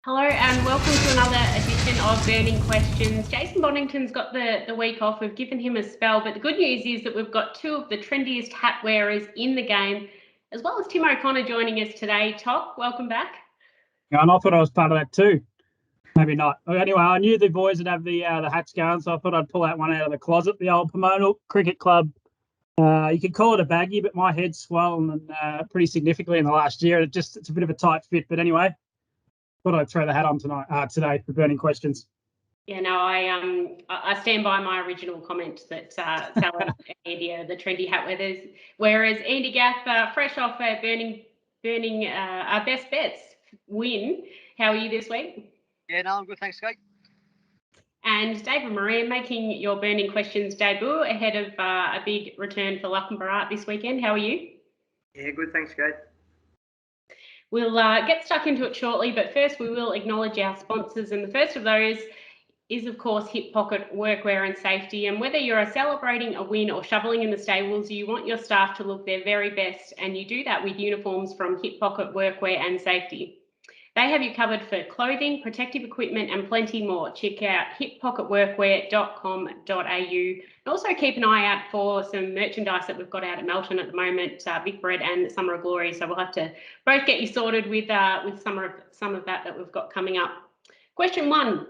Hello and welcome to another edition of Burning Questions. Jason Bonington's got the week off. We've given him a spell, but the good news is that we've got two of the trendiest hat wearers in the game, as well as Tim O'Connor joining us today. Top, welcome back. Yeah, and I thought I was part of that too. Maybe not. Anyway, I knew the boys would have the hats going, so I thought I'd pull that one out of the closet. The old Pomona Cricket Club. You could call it a baggie, but my head's swollen and pretty significantly in the last year. It's a bit of a tight fit, but anyway, thought I'd throw the hat on today for Burning Questions. Yeah, no, I stand by my original comment that Sally and Andy are the trendy hat wearers, whereas Andy Gath, fresh off a burning our best bets win. How are you this week? Yeah, no, I'm good, thanks, Kate. And David Moran making your Burning Questions debut ahead of a big return for Lochabharat this weekend. How are you? Yeah, good, thanks, Kate. We'll get stuck into it shortly, but first we will acknowledge our sponsors, and the first of those is, of course, Hip Pocket Workwear and Safety. And whether you're celebrating a win or shoveling in the stables, you want your staff to look their very best, and you do that with uniforms from Hip Pocket Workwear and Safety. They have you covered for clothing, protective equipment, and plenty more. Check out hippocketworkwear.com.au. And also keep an eye out for some merchandise that we've got out at Melton at the moment, Big Bread and Summer of Glory. So we'll have to both get you sorted with some of that we've got coming up. Question 1.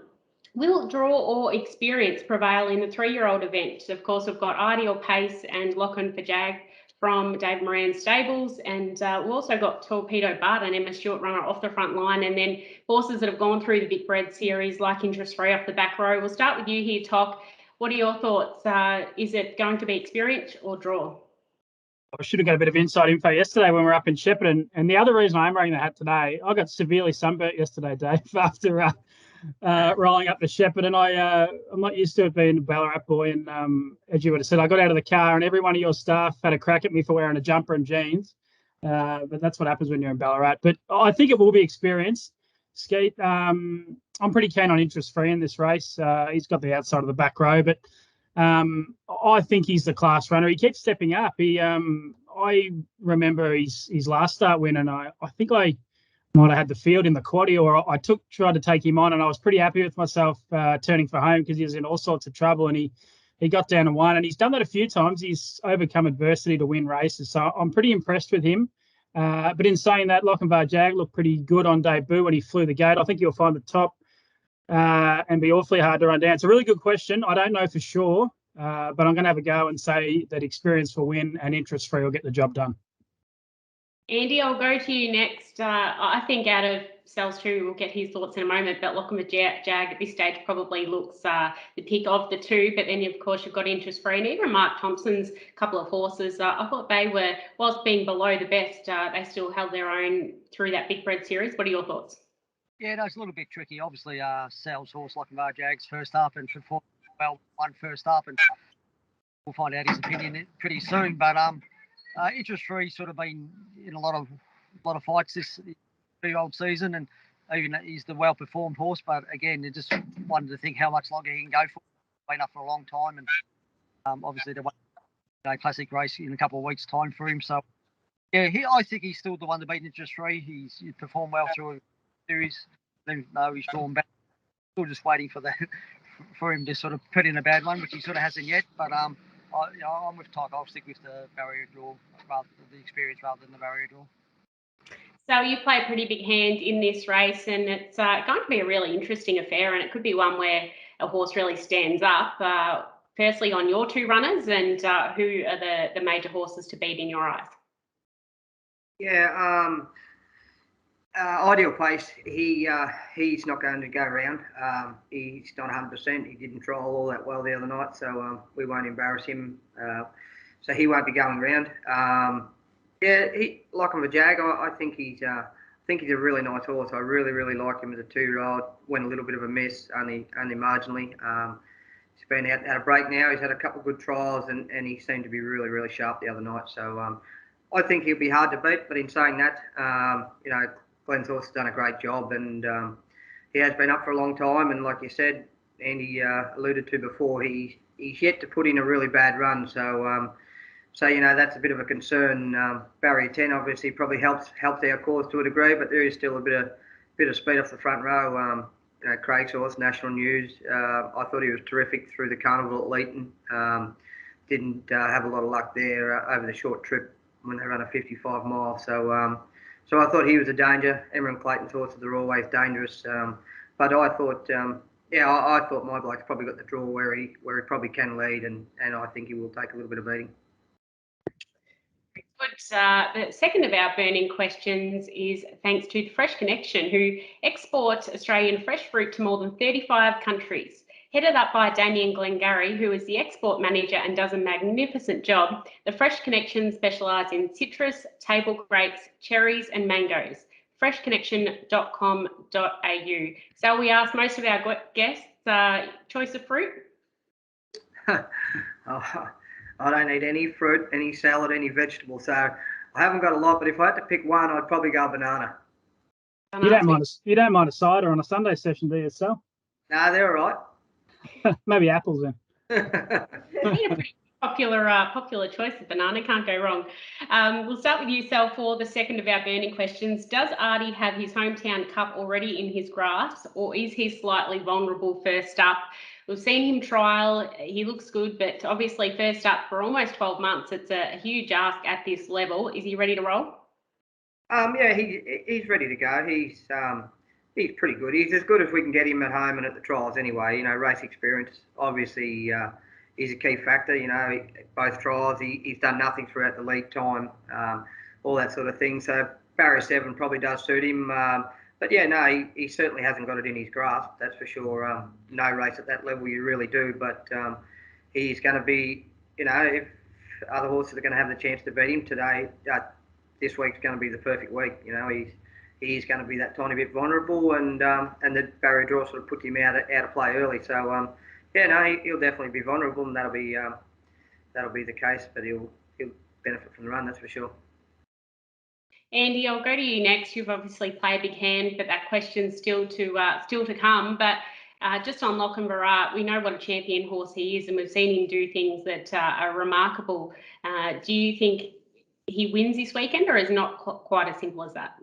Will draw or experience prevail in the 3-year-old event? Of course, we've got Ideal Pace and Lock-On for Jag from Dave Moran's stables, and we've also got Torpedo Bud and Emma Stewart runner off the front line, and then horses that have gone through the Big Bread series like Interest Free off the back row. We'll start with you here, Tok. What are your thoughts? Is it going to be experience or draw? I should have got a bit of inside info yesterday when we were up in Shepparton, and the other reason I'm wearing the hat today, I got severely sunburnt yesterday, Dave, after rolling up the Shepparton. I'm not used to it being a Ballarat boy, and as you would have said, I got out of the car and every one of your staff had a crack at me for wearing a jumper and jeans, but that's what happens when you're in Ballarat. But I think it will be experience. Skeet, I'm pretty keen on Interest Free in this race. He's got the outside of the back row, but I think he's the class runner. He keeps stepping up. I remember his last start win, and I think I might have had the field in the quaddie, or I tried to take him on, and I was pretty happy with myself turning for home because he was in all sorts of trouble, and he got down to one, and he's done that a few times. He's overcome adversity to win races, so I'm pretty impressed with him. But in saying that, Lochabharat Jag looked pretty good on debut when he flew the gate. I think you'll find the top and be awfully hard to run down. It's a really good question. I don't know for sure, but I'm going to have a go and say that experience will win and Interest Free will get the job done. Andy, I'll go to you next. I think out of Cells 2, we'll get his thoughts in a moment, but Lochabharat Jag at this stage probably looks the pick of the two, but then, of course, you've got Interest Free, and even Mark Thompson's couple of horses. I thought they were, whilst being below the best, they still held their own through that Big Bread series. What are your thoughts? Yeah, no, it's a little bit tricky. Obviously, Cells horse Lochabharat Jag's first up and performed well, won first up, and we'll find out his opinion pretty soon, but Interest Free sort of been in a lot of fights this 2-year-old season, and even he's the well-performed horse. But again, you just wanted to think how much longer he can go for. Been up for a long time, and obviously the classic race in a couple of weeks' time for him. So yeah, I think he's still the one to beat Interest Free. He's performed well through the series. Even though he's drawn back, still just waiting for him to sort of put in a bad one, which he sort of hasn't yet. But I'm with Todd. I'll stick with the barrier draw rather than the experience rather than the barrier draw. So you play a pretty big hand in this race, and it's going to be a really interesting affair, and it could be one where a horse really stands up. Firstly, on your two runners, and who are the major horses to beat in your eyes? Yeah, Ideal Pace, he's not going to go round. He's not 100%. He didn't trial all that well the other night, so we won't embarrass him. So he won't be going round. Lochabharat Jag, I think he's a really nice horse. I really like him as a 2-year-old. Went a little bit of a mess, only marginally. He's been out a break now. He's had a couple of good trials, and he seemed to be really sharp the other night. So I think he'll be hard to beat. But in saying that, Glenn's horse has done a great job, and he has been up for a long time. And like you said, Andy alluded to before, he's yet to put in a really bad run. So that's a bit of a concern. Barrier 10 obviously probably helps our cause to a degree, but there is still a bit bit of speed off the front row. Craig's horse, National News. I thought he was terrific through the carnival at Leeton. Didn't have a lot of luck there over the short trip when they ran a 55 mile. So I thought he was a danger. Emma and Clayton's horses are always dangerous. But I thought, I thought my bloke's probably got the draw where he probably can lead, and I think he will take a little bit of beating. Good. The second of our burning questions is thanks to the Fresh Connection, who exports Australian fresh fruit to more than 35 countries. Headed up by Damien Glengarry, who is the export manager and does a magnificent job, the Fresh Connection specialise in citrus, table grapes, cherries and mangoes. freshconnection.com.au. So we asked most of our guests choice of fruit. I don't eat any fruit, any salad, any vegetable, so I haven't got a lot. But if I had to pick one, I'd probably go banana. You don't mind a cider on a Sunday session, do you, Sal? No, they're all right. Maybe apples then. A pretty popular choice of banana, can't go wrong. We'll start with you, Sal, for the second of our burning questions. Does Artie have his hometown cup already in his grasp, or is he slightly vulnerable first up? We've seen him trial, he looks good, but obviously first up for almost 12 months, it's a huge ask at this level. Is he ready to roll? Yeah, he's ready to go. He's pretty good. He's as good as we can get him at home and at the trials anyway. You know, race experience obviously is a key factor. You know, both trials he's done nothing throughout the lead time, all that sort of thing. So barrier 7 probably does suit him. But yeah, no, he certainly hasn't got it in his grasp, that's for sure. No race at that level you really do, but he's going to be, you know, if other horses are going to have the chance to beat him today, this week's going to be the perfect week. You know, he's going to be that tiny bit vulnerable, and the barrier draw sort of puts him out of play early. So yeah, no, he'll definitely be vulnerable, and that'll be the case. But he'll benefit from the run, that's for sure. Andy, I'll go to you next. You've obviously played a big hand, but that question's still to come. But just on Lochabharat, we know what a champion horse he is, and we've seen him do things that are remarkable. Do you think he wins this weekend, or is it not quite as simple as that?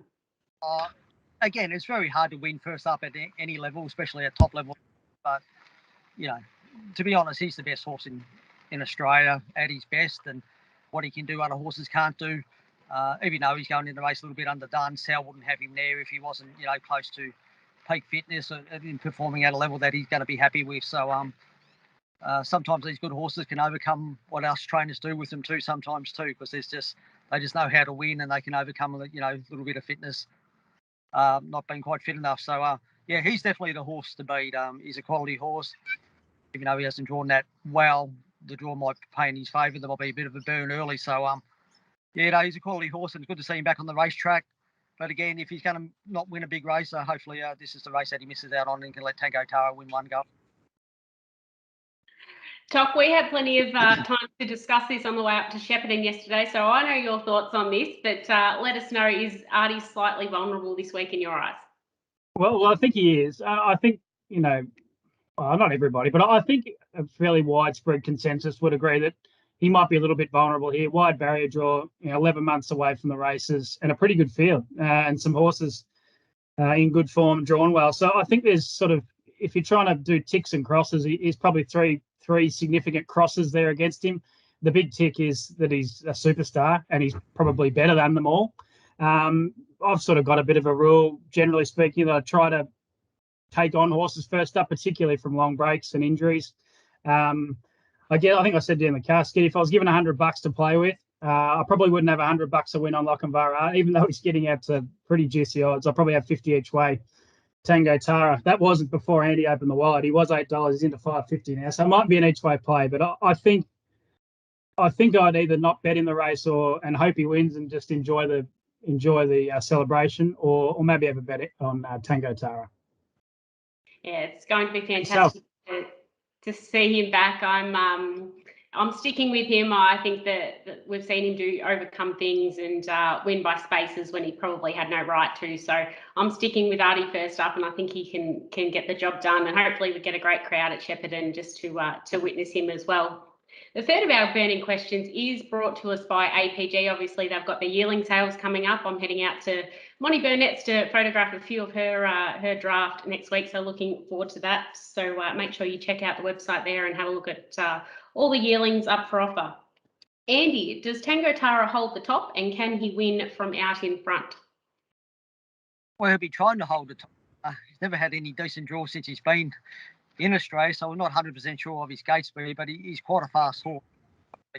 Again, it's very hard to win first up at any level, especially at top level. But, you know, to be honest, he's the best horse in Australia at his best, and what he can do other horses can't do. Even though he's going in the race a little bit underdone, Sal wouldn't have him there if he wasn't, you know, close to peak fitness and performing at a level that he's going to be happy with. So sometimes these good horses can overcome what us trainers do with them too, sometimes too, because they just know how to win, and they can overcome, you know, a little bit of fitness, not being quite fit enough. So yeah, he's definitely the horse to beat. He's a quality horse, even though he hasn't drawn that well. The draw might pay in his favour. There might be a bit of a burn early. So yeah, no, he's a quality horse, and it's good to see him back on the racetrack. But again, if he's going to not win a big race, hopefully this is the race that he misses out on and can let Tango Tara win one go. Toc, we had plenty of time to discuss this on the way up to Shepparton yesterday, so I know your thoughts on this, but let us know, is Artie slightly vulnerable this week in your eyes? Well, I think he is. I think, you know, well, not everybody, but I think a fairly widespread consensus would agree that he might be a little bit vulnerable here. Wide barrier draw, you know, 11 months away from the races, and a pretty good field, and some horses in good form, drawn well. So I think there's sort of, if you're trying to do ticks and crosses, he's probably three significant crosses there against him. The big tick is that he's a superstar, and he's probably better than them all. I've sort of got a bit of a rule, generally speaking, that I try to take on horses first up, particularly from long breaks and injuries. I think I said to you in the casket, if I was given $100 to play with, I probably wouldn't have $100 to win on Lochabharat, even though he's getting out to pretty juicy odds. I'll probably have 50 each way. Tango Tara, that wasn't before Andy opened the wallet. He was $8. He's into $5.50 now, so it might be an each way play. But I think I'd either not bet in the race and hope he wins and just enjoy the celebration, or maybe have a bet on Tango Tara. Yeah, it's going to be fantastic to see him back. I'm sticking with him. I think that we've seen him overcome things and win by spaces when he probably had no right to. So I'm sticking with Artie first up, and I think he can get the job done. And hopefully we get a great crowd at Shepparton just to witness him as well. The third of our burning questions is brought to us by APG. Obviously, they've got the yearling sales coming up. I'm heading out to Monty Burnett's to photograph a few of her draft next week, so looking forward to that. So make sure you check out the website there and have a look at all the yearlings up for offer. Andy, does Tango Tara hold the top, and can he win from out in front? Well, he'll be trying to hold the top. He's never had any decent draw since he's been in Australia, so we're not 100% sure of his gate speed, but he's quite a fast horse,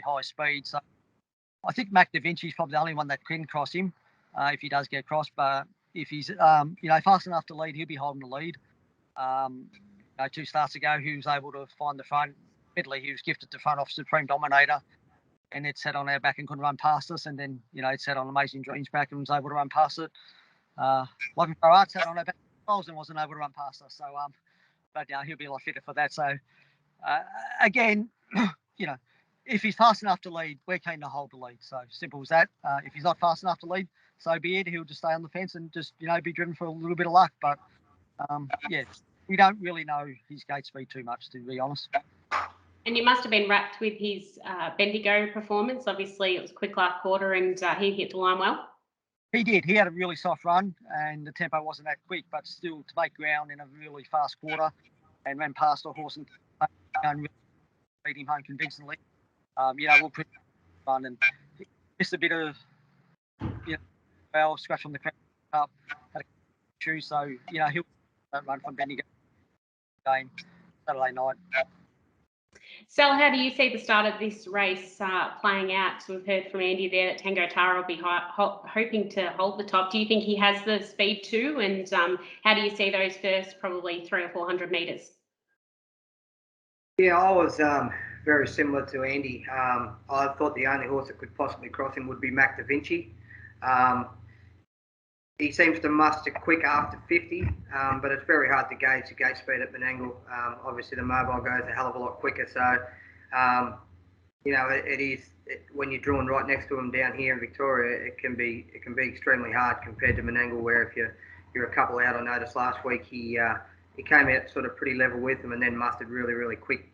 high speed. So I think Mac Da Vinci's probably the only one that can cross him if he does get crossed. But if he's fast enough to lead, he'll be holding the lead. 2 starts ago, he was able to find the front. Admittedly, he was gifted the front off Supreme Dominator, and it sat on our back and couldn't run past us. And then it sat on Amazing Dreams back and was able to run past it. Lochabharat sat on our back and wasn't able to run past us. So but he'll be a lot fitter for that. So again, if he's fast enough to lead, we're keen to hold the lead. So simple as that. If he's not fast enough to lead, so be it. He'll just stay on the fence and just be driven for a little bit of luck. But we don't really know his gate speed too much, to be honest. And you must have been wrapped with his Bendigo performance. Obviously, it was quick last quarter, and he hit the line well. He did. He had a really soft run, and the tempo wasn't that quick, but still to make ground in a really fast quarter and ran past a horse and really beat him home convincingly. We'll put fun and just a bit of scratch on the crown up, had a shoe, so he'll run from Bendigo game Saturday night. Sal, how do you see the start of this race playing out? So we've heard from Andy there that Tango Tara will be hoping to hold the top. Do you think he has the speed too? And how do you see those first probably 300 or 400 metres? Yeah, I was very similar to Andy. I thought the only horse that could possibly cross him would be Mac Da Vinci. He seems to muster quick after 50, but it's very hard to gauge the gate speed at Menangle. Obviously, the mobile goes a hell of a lot quicker. So, when you're drawn right next to him down here in Victoria, it can be extremely hard compared to Menangle, where if you're a couple out. I noticed last week he came out sort of pretty level with him and then mustered really, really quick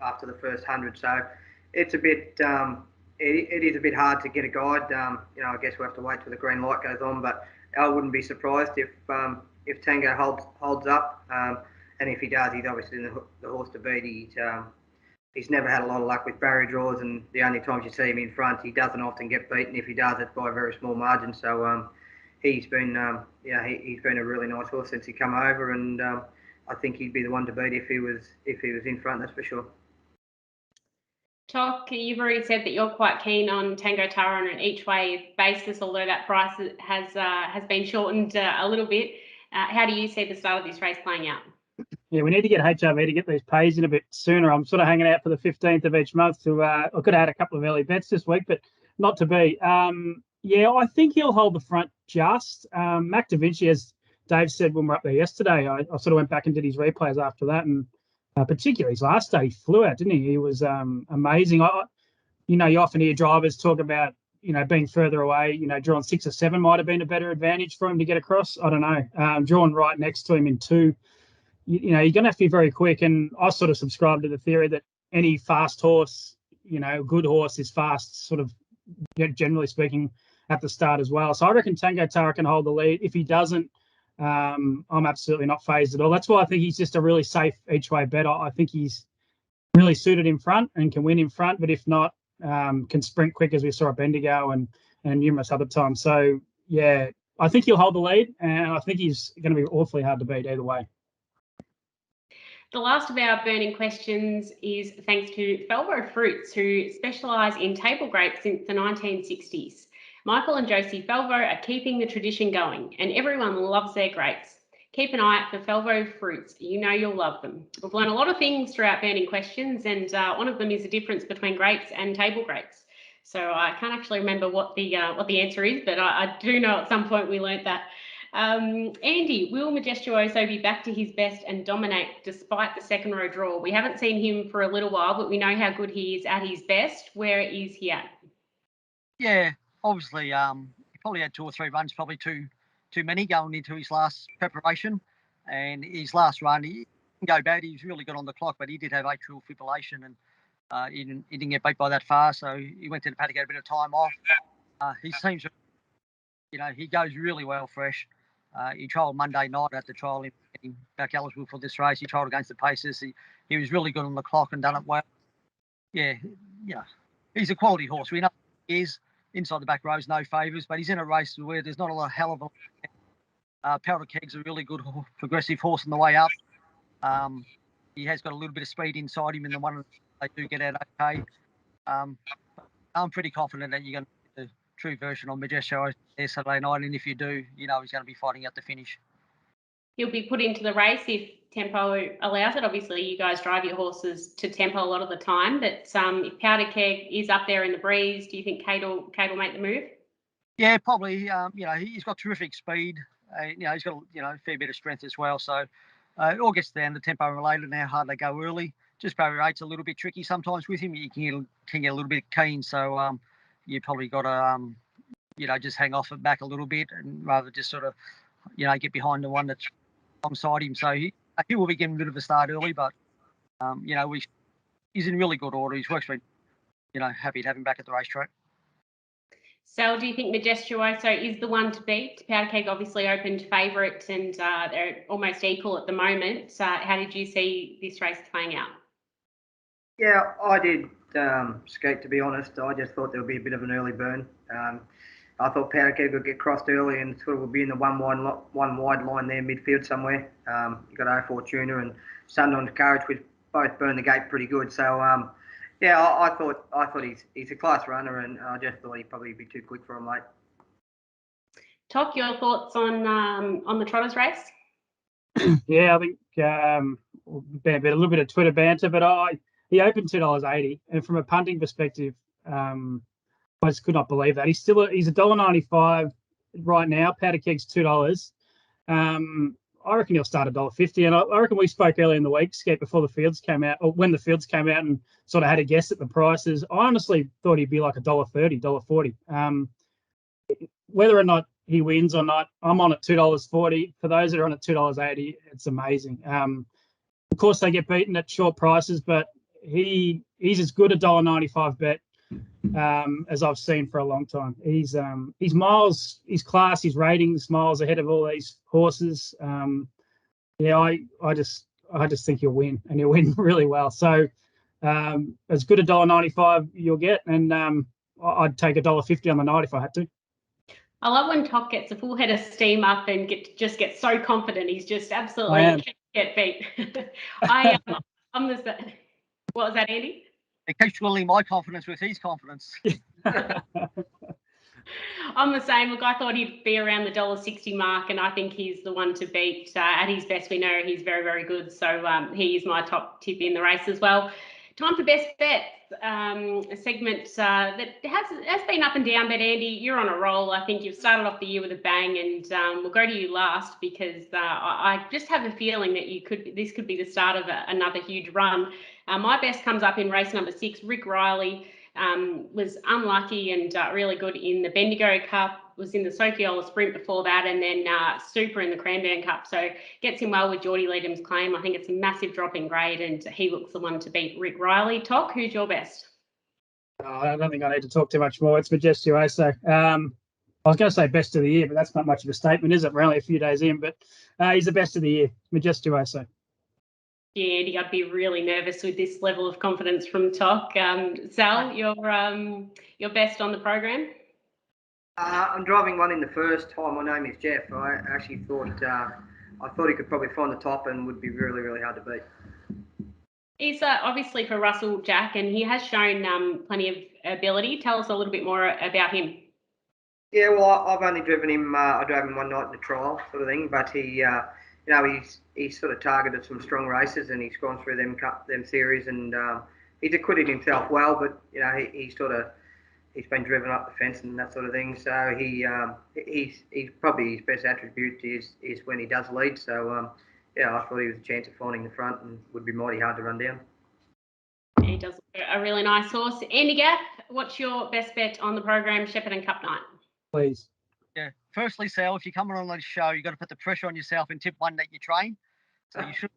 after the first 100. So it's a bit. It is a bit hard to get a guide. I guess we'll have to wait till the green light goes on, but I wouldn't be surprised if Tango holds up, and if he does, he's obviously the horse to beat. He's never had a lot of luck with barrier draws, and the only times you see him in front, he doesn't often get beaten. If he does, it's by a very small margin. So he's been he's been a really nice horse since he come over, and I think he'd be the one to beat if he was in front. That's for sure. Toc, you've already said that you're quite keen on Tango Tara on an each-way basis, although that price has been shortened a little bit. How do you see the start of this race playing out? Yeah, we need to get HRV to get these pays in a bit sooner. I'm sort of hanging out for the 15th of each month to. I could have had a couple of early bets this week, but not to be. I think he'll hold the front just. Mac Da Vinci, as Dave said when we were up there yesterday, I sort of went back and did his replays after that, and particularly his last day, he flew out, didn't he? He was amazing. You often hear drivers talk about, being further away, drawn 6 or 7 might have been a better advantage for him to get across. I don't know. Drawn right next to him in 2, you're going to have to be very quick. And I sort of subscribe to the theory that any fast horse, good horse is fast, sort of generally speaking, at the start as well. So I reckon Tango Tara can hold the lead. If he doesn't, I'm absolutely not phased at all. That's why I think he's just a really safe each-way bet. I think he's really suited in front and can win in front, but if not, can sprint quick, as we saw at Bendigo and numerous other times. So, yeah, I think he'll hold the lead, and I think he's going to be awfully hard to beat either way. The last of our burning questions is thanks to Felvo Fruits, who specialise in table grapes since the 1960s. Michael and Josie Felvo are keeping the tradition going, and everyone loves their grapes. Keep an eye out for Felvo Fruits. You'll love them. We've learned a lot of things throughout burning questions, and one of them is the difference between grapes and table grapes. So I can't actually remember what the answer is, but I do know at some point we learnt that. Andy, will Majestuoso be back to his best and dominate despite the second row draw? We haven't seen him for a little while, but we know how good he is at his best. Where is he at? Yeah, obviously, he probably had 2 or 3 runs, probably too many going into his last preparation. And his last run, he didn't go bad. He was really good on the clock, but he did have atrial fibrillation. And He didn't get beat by that far, so he went to the paddock, had a bit of time off. He seems, he goes really well fresh. He trialled Monday night at the trial, getting back eligible for this race. He trialled against the paces. He was really good on the clock and done it well. Yeah, he's a quality horse. We know he is. Inside the back rows, no favours, but he's in a race where there's not a hell of a Powder Keg's a really good progressive horse on the way up. He has got a little bit of speed inside him in the one they do get out okay. I'm pretty confident that you're going to get the true version on Majestuoso there Saturday night, and if you do, he's going to be fighting out the finish. He'll be put into the race if tempo allows it. Obviously, you guys drive your horses to tempo a lot of the time, but if Powder Keg is up there in the breeze, do you think Kate will make the move? Yeah, probably. He's got terrific speed. He's got a fair bit of strength as well. So it all gets down to tempo related and how hard they go early. Just barrier 8's a little bit tricky sometimes with him. You can get a little bit keen. So you probably got to just hang off it back a little bit and rather just sort of get behind the one that's alongside him. So he will be getting a bit of a start early, but he's in really good order. He's works for happy to have him back at the racetrack. Sal, do you think Majestuoso is the one to beat? Powder Keg obviously opened favourite and they're almost equal at the moment. How did you see this race playing out? Yeah, I did, Skeet, to be honest. I just thought there would be a bit of an early burn. I thought Powder Keg would get crossed early and sort of would be in the one wide line there, midfield somewhere. You got Fortuna and Sundown's Courage, which both burned the gate pretty good. So I thought he's a class runner, and I just thought he'd probably be too quick for him, mate. Toc, your thoughts on the Trotters race? Yeah, I think a little bit of Twitter banter, but he opened $2.80, and from a punting perspective, I just could not believe that. He's $1.95 right now. Powder Keg's $2. I reckon he'll start $1.50, and I reckon we spoke earlier in the week, Skate, before the fields came out, or when the fields came out, and sort of had a guess at the prices. I honestly thought he'd be like $1.30, $1.40. Whether or not he wins or not, I'm on at $2.40. For those that are on at $2.80, it's amazing. Of course, they get beaten at short prices, but he's as good a $1.95 bet as I've seen for a long time. He's miles, his class, his ratings, miles ahead of all these horses. I just think he'll win, and he'll win really well. So as good a $1.95 you'll get, and I'd take $1.50 on the night if I had to. I love when Toc gets a full head of steam up and gets so confident. He's just absolutely can't get beat. I'm the same. What was that, Andy? It keeps swelling my confidence with his confidence. I'm the same. Look, I thought he'd be around the $1.60 mark, and I think he's the one to beat. At his best, we know he's very, very good. So he is my top tip in the race as well. Time for best bets, a segment that has been up and down, but Andy, you're on a roll. I think you've started off the year with a bang, and we'll go to you last because I just have a feeling that this could be the start of another huge run. My best comes up in race number 6. Rick Riley was unlucky and really good in the Bendigo Cup, was in the Sociola Sprint before that, and then super in the Cranbourne Cup. So gets him well with Geordie Leadham's Claim. I think it's a massive drop in grade, and he looks the one to beat Rick Riley. Toc, who's your best? I don't think I need to talk too much more. It's Majestuoso. I was going to say best of the year, but that's not much of a statement, is it? We're only a few days in, but he's the best of the year, Majestuoso. Yeah, Andy, I'd be really nervous with this level of confidence from Toc. Sal, your best on the program? I'm driving one in the first time. My name is Jeff. I actually thought he could probably find the top and would be really, really hard to beat. He's obviously for Russell Jack, and he has shown plenty of ability. Tell us a little bit more about him. Yeah, well, I've only driven him. I drove him one night in the trial, sort of thing. But he, he's sort of targeted some strong races, and he's gone through them series, and he's acquitted himself well. But he's been driven up the fence and that sort of thing. So he's probably his best attribute is when he does lead. So I thought he was a chance of finding the front and would be mighty hard to run down. He does look a really nice horse. Andy Gath, what's your best bet on the program, Shepparton Cup night? Please. Yeah. Firstly, Sal, if you're coming on the show, you've got to put the pressure on yourself and tip one that you train. So you should.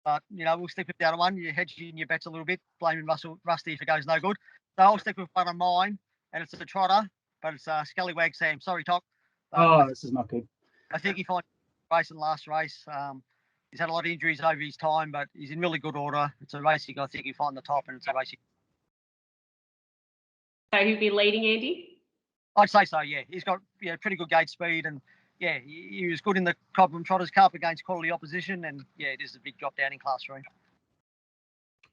But, we'll stick with the other one. You're hedging your bets a little bit, blaming Rusty if it goes no good. So I'll stick with one of mine, and it's a trotter, but it's Scallywag Sam. Sorry, Toc. This is not good. I think he finds race in last race. He's had a lot of injuries over his time, but he's in really good order. It's a race I think he'll find the top, and it's a race. So he'll be leading, Andy? I'd say so, yeah. He's got pretty good gate speed, and yeah, he was good in the Cobham Trotters Cup against quality opposition, and yeah, it is a big drop down in Class 3.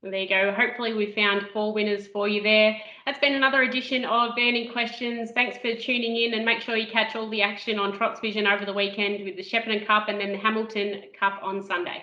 Well, there you go. Hopefully we found 4 winners for you there. That's been another edition of Burning Questions. Thanks for tuning in, and make sure you catch all the action on Trots Vision over the weekend with the Shepparton Cup and then the Hamilton Cup on Sunday.